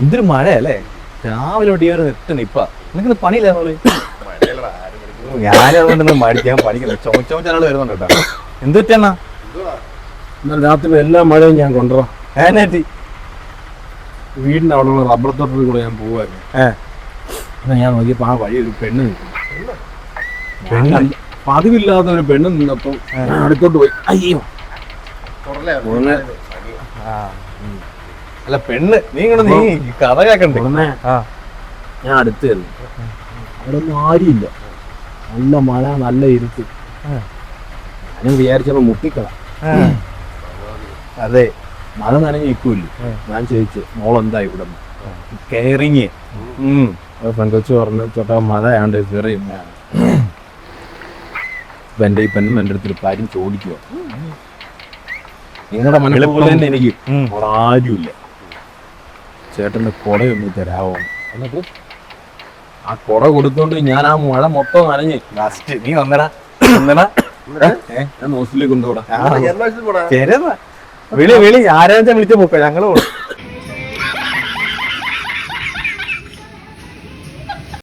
എന്തൊരു മഴയല്ലേ രാവിലെ ഒട്ടിയാറ് എത്തണം ഇപ്പ നിനക്ക് പണിയില്ലാന്നോളൂ. ഞാനതുകൊണ്ടൊന്ന് മടിക്കാൻ പഠിക്കുന്നത് ചോദിച്ചാൽ വരുന്നുണ്ട് കേട്ടോ. എന്ത് പറ്റാ ഇന്നലെ രാത്രി എല്ലാ മഴയും ഞാൻ കൊണ്ടുവരാം. ഏനാറ്റി വീടിൻ്റെ അവിടെയുള്ള റബ്ബർ തോട്ടത്തിൽ കൂടെ ഞാൻ പോകുമായിരുന്നു. അപ്പം ഞാൻ നോക്കിയപ്പോൾ ആ വഴി ഒരു പെണ്ണ് നിൽക്കുന്നു. പതിവില്ലാത്ത ഒരു പെണ്ണ് നിന്നപ്പോൾ ഞാൻ അടുത്തോട്ട് പോയി. അയ്യോ ഉടനെ അല്ല പെണ്ണ് നീ ഇങ്ങോട്ട് നീ കഥ കേക്കണ്ടേ. ഉടനെ ഞാൻ അടുത്ത് കയറി. അവിടെ ഒന്നും ആരുമില്ല. നല്ല മഴ, നല്ല ഇരുട്ട്. ഞാനും വിചാരിച്ചപ്പോൾ മുട്ടിക്കള. അതെ മഴ നനഞ്ഞ് നിൽക്കൂല്ലോ. ഞാൻ ചോദിച്ചു മോളെന്താ ഇവിടെ കേറിങ്. പെങ്കൊച്ചു പറഞ്ഞു ചേട്ടാ മഴയാണ്ട് കയറി. ഇപ്പം എൻ്റെ ഈ പെണ്ണും എൻ്റെ അടുത്തൊരു കാര്യം ചോദിക്കുക. നിങ്ങളുടെ മനസ്സിൽ തന്നെ എനിക്ക് അവിടെ ആരുമില്ല. ചേട്ടൻ്റെ കുടയൊന്ന് തരാമോ? എന്നിട്ട് ആ കുട കൊടുത്തോണ്ട് ഞാൻ ആ മഴ മൊത്തം നനഞ്ഞ് ലാസ്റ്റ് നീ വന്നടാ വന്നടാ ഞാൻ ഹോസ്റ്റലിലേക്ക് കൊണ്ടുപോടാ. വിളി ആരാച്ചാ വിളിച്ച പോക്ക ഞങ്ങള്